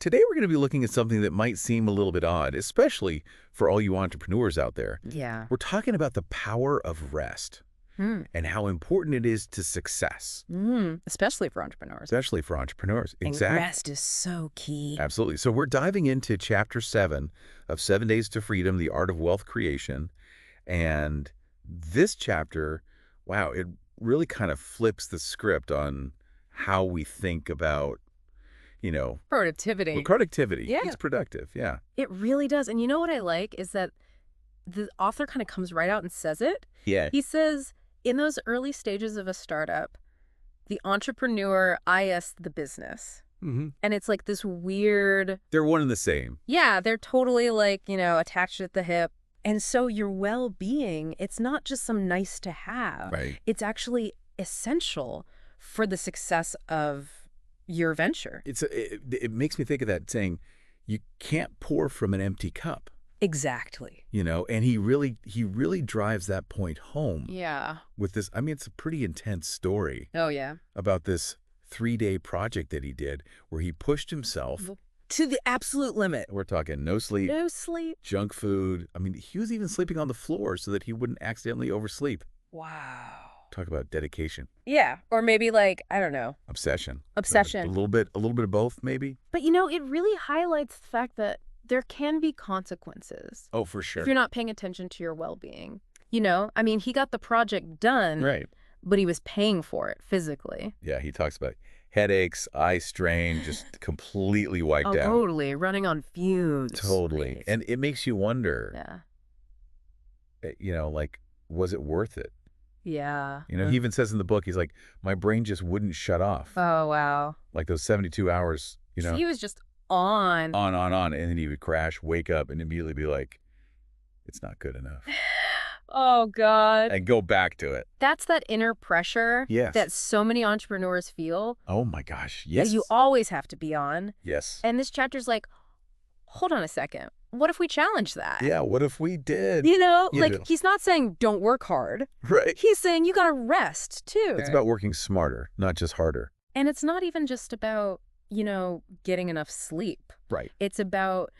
Today we're going to be looking at something that might seem a little bit odd, especially for all you entrepreneurs out there. Yeah. We're talking about the power of rest and how important it is to success. Especially for entrepreneurs. Especially for entrepreneurs. And Exactly. rest is so key. Absolutely. So we're diving into Chapter 7 of 7 Days to Freedom, The Art of Wealth Creation. And this chapter, wow, it really kind of flips the script on how we think about, Productivity. productivity. Yeah. It's productive, yeah. It really does. And you know what I like is that the author kind of comes right out and says it. Yeah. He says, in those early stages of a startup, the entrepreneur IS the business. And it's like this weird... They're one and the same. Yeah, they're totally like, attached at the hip. And so your well-being, it's not just some nice to have. Right. It's actually essential for the success of your venture. It makes me think of that saying, you can't pour from an empty cup. Exactly. And he really drives that point home. Yeah. With this, I mean, it's a pretty intense story. Oh, yeah. About this 3-day project that he did where he pushed himself to the absolute limit. We're talking no sleep. No sleep. Junk food. I mean, he was even sleeping on the floor so that he wouldn't accidentally oversleep. Wow. Talk about dedication. Yeah. Or maybe like, I don't know. Obsession. Obsession. A little bit of both, maybe. But it really highlights the fact that there can be consequences. Oh, for sure. If you're not paying attention to your well-being. I mean, he got the project done. Right. But he was paying for it physically. Yeah, he talks about headaches, eye strain, just completely wiped out. Totally. Running on fumes. Totally. Right. And it makes you wonder, was it worth it? Yeah. He even says in the book, he's like, my brain just wouldn't shut off. Oh, wow. Like those 72 hours, He was just on. On. And then he would crash, wake up, and immediately be like, it's not good enough. Oh, God. And go back to it. That's that inner pressure that so many entrepreneurs feel. Oh, my gosh. Yes. That you always have to be on. Yes. And this chapter's like, hold on a second. What if we challenge that? Yeah, what if we did? He's not saying don't work hard. Right. He's saying you got to rest, too. It's about working smarter, not just harder. And it's not even just about, getting enough sleep. Right. It's about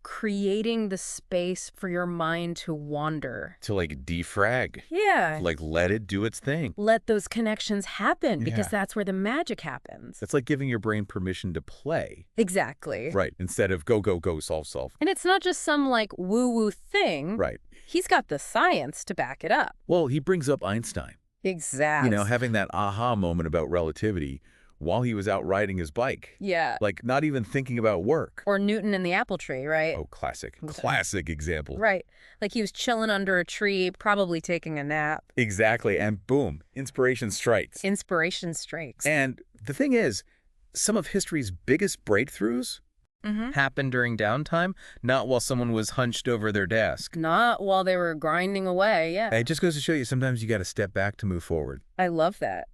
creating the space for your mind to wander. To defrag. Yeah. Let it do its thing. Let those connections happen because that's where the magic happens. It's like giving your brain permission to play. Exactly. Right. Instead of go, solve. And it's not just some woo-woo thing. Right. He's got the science to back it up. Well, he brings up Einstein. Exactly. Having that aha moment about relativity while he was out riding his bike. Yeah. Not even thinking about work. Or Newton and the apple tree, right? Oh, classic. Classic example. Right. He was chilling under a tree, probably taking a nap. Exactly. And boom, inspiration strikes. Inspiration strikes. And the thing is, some of history's biggest breakthroughs happened during downtime, not while someone was hunched over their desk. Not while they were grinding away, yeah. It just goes to show you sometimes you got to step back to move forward. I love that.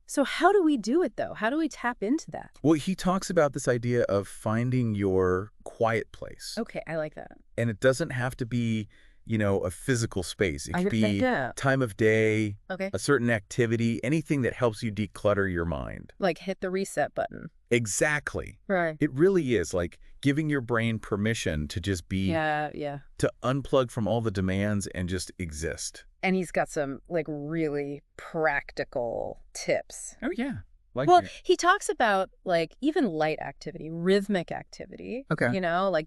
So how do we do it, though? How do we tap into that? Well, he talks about this idea of finding your quiet place. Okay, I like that. And it doesn't have to be, a physical space. It could be time of day, a certain activity, anything that helps you declutter your mind. Hit the reset button. Exactly. Right. It really is giving your brain permission to just be, to unplug from all the demands and just exist. And he's got some really practical tips. Oh, yeah. He talks about even light activity, rhythmic activity. Okay.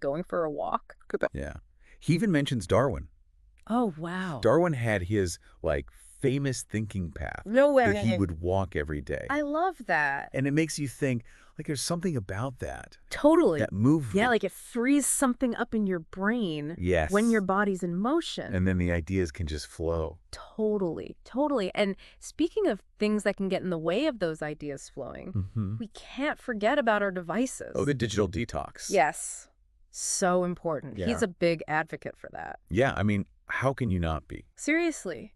Going for a walk. Yeah. He even mentions Darwin. Oh, wow. Darwin had his famous thinking path. No way. That he would walk every day. I love that. And it makes you think, there's something about that. Totally. That movement. Yeah, it frees something up in your brain. Yes. When your body's in motion. And then the ideas can just flow. Totally. And speaking of things that can get in the way of those ideas flowing, we can't forget about our devices. Oh, the digital detox. Yes. So important. Yeah. He's a big advocate for that. Yeah, I mean, how can you not be? Seriously.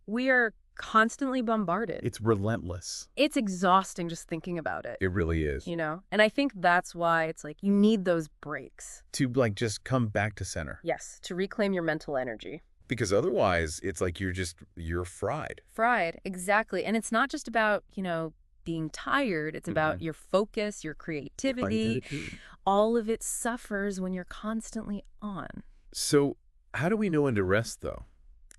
We are constantly bombarded. It's relentless. It's exhausting just thinking about it. It really is. And I think that's why it's you need those breaks. To just come back to center. Yes, to reclaim your mental energy. Because otherwise, it's you're fried. Fried, exactly. And it's not just about, being tired. It's about your focus, your creativity. Identity. All of it suffers when you're constantly on. So how do we know when to rest, though?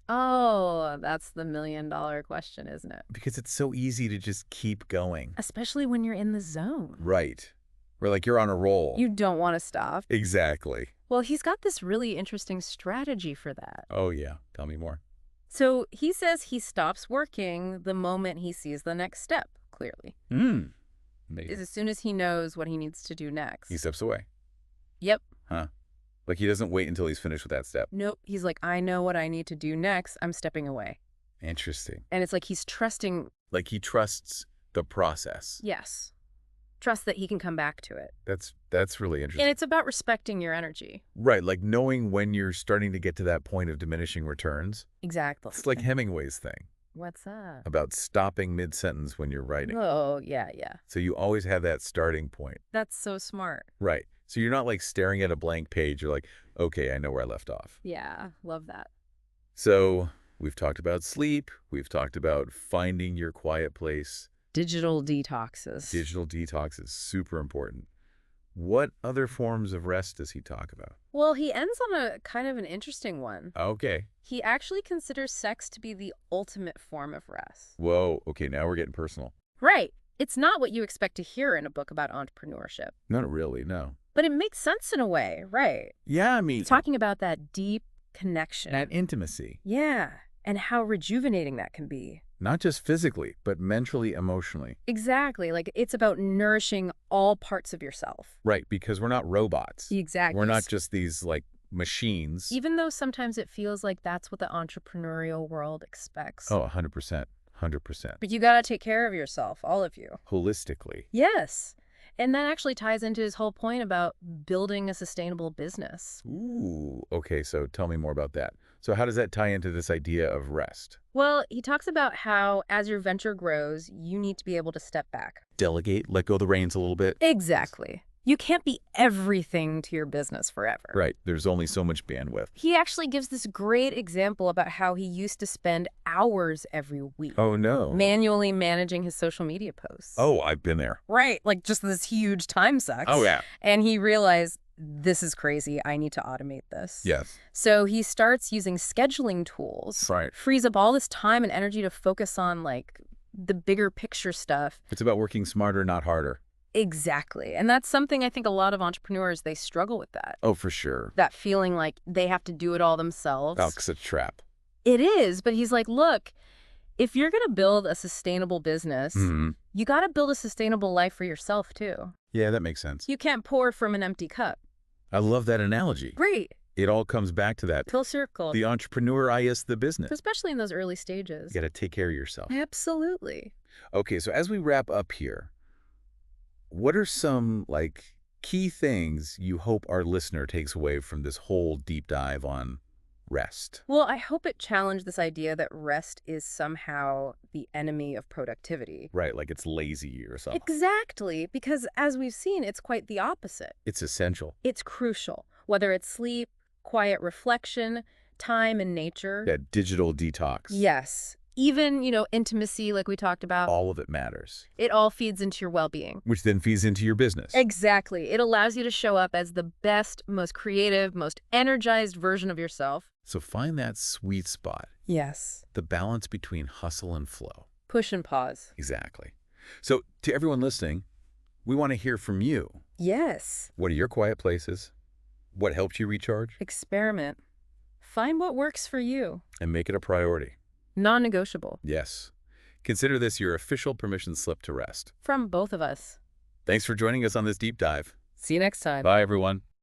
Oh, that's the million-dollar question, isn't it? Because it's so easy to just keep going. Especially when you're in the zone. Right. Where like you're on a roll. You don't want to stop. Exactly. Well, he's got this really interesting strategy for that. Oh, yeah. Tell me more. So he says he stops working the moment he sees the next step, clearly. Amazing. Is as soon as he knows what he needs to do next. He steps away. Yep. Huh. Like he doesn't wait until he's finished with that step. Nope. He's like, I know what I need to do next. I'm stepping away. Interesting. And it's like he's trusting. Like he trusts the process. Yes. Trust that he can come back to it. That's really interesting. And it's about respecting your energy. Right, like knowing when you're starting to get to that point of diminishing returns. Exactly. It's like Hemingway's thing What's that? about stopping mid-sentence when you're writing. Oh, yeah, yeah. So you always have that starting point. That's so smart. Right. So you're not like staring at a blank page. You're like, okay, I know where I left off. Yeah, love that. So we've talked about sleep. We've talked about finding your quiet place. Digital detoxes. Digital detox is super important. What other forms of rest does he talk about? Well, he ends on a kind of an interesting one. Okay. He actually considers sex to be the ultimate form of rest. Whoa. Okay, now we're getting personal. Right. It's not what you expect to hear in a book about entrepreneurship. Not really, no. But it makes sense in a way, right? Yeah, I mean, Talking about that deep connection. that intimacy. Yeah, and how rejuvenating that can be. Not just physically, but mentally, emotionally. Exactly. Like, it's about nourishing all parts of yourself. Right, because we're not robots. Exactly. We're not just these, like, machines. Even though sometimes it feels like that's what the entrepreneurial world expects. Oh, 100%. 100%. But you gotta take care of yourself, all of you. Holistically. Yes. And that actually ties into his whole point about building a sustainable business. Ooh, okay, so tell me more about that. So how does that tie into this idea of rest? Well, he talks about how as your venture grows, you need to be able to step back. Delegate, let go of the reins a little bit. Exactly. You can't be everything to your business forever. Right, there's only so much bandwidth. He actually gives this great example about how he used to spend hours every week Oh, no. manually managing his social media posts. Oh, I've been there. Right, like just this huge time suck. Oh, yeah. And he realized, this is crazy, I need to automate this. Yes. So he starts using scheduling tools. Right. Frees up all this time and energy to focus on like the bigger picture stuff. It's about working smarter, not harder. Exactly. And that's something I think a lot of entrepreneurs, they struggle with that. Oh, for sure. That feeling like they have to do it all themselves. That's a trap. It is, but he's like, look, if you're going to build a sustainable business, you got to build a sustainable life for yourself too. Yeah, that makes sense. You can't pour from an empty cup. I love that analogy. Great. It all comes back to that. Full circle. The entrepreneur is the business. Especially in those early stages. You got to take care of yourself. Absolutely. Okay, so as we wrap up here, what are some, like, key things you hope our listener takes away from this whole deep dive on rest? Well, I hope it challenged this idea that rest is somehow the enemy of productivity. Right, like it's lazy or something. Exactly, because as we've seen, it's quite the opposite. It's essential. It's crucial, whether it's sleep, quiet reflection, time in nature. That digital detox. Yes. Even, intimacy like we talked about. All of it matters. It all feeds into your well-being. Which then feeds into your business. Exactly. It allows you to show up as the best, most creative, most energized version of yourself. So find that sweet spot. Yes. The balance between hustle and flow. Push and pause. Exactly. So to everyone listening, we want to hear from you. Yes. What are your quiet places? What helped you recharge? Experiment. Find what works for you. And make it a priority. Non-negotiable. Yes. Consider this your official permission slip to rest. From both of us. Thanks for joining us on this deep dive. See you next time. Bye, everyone.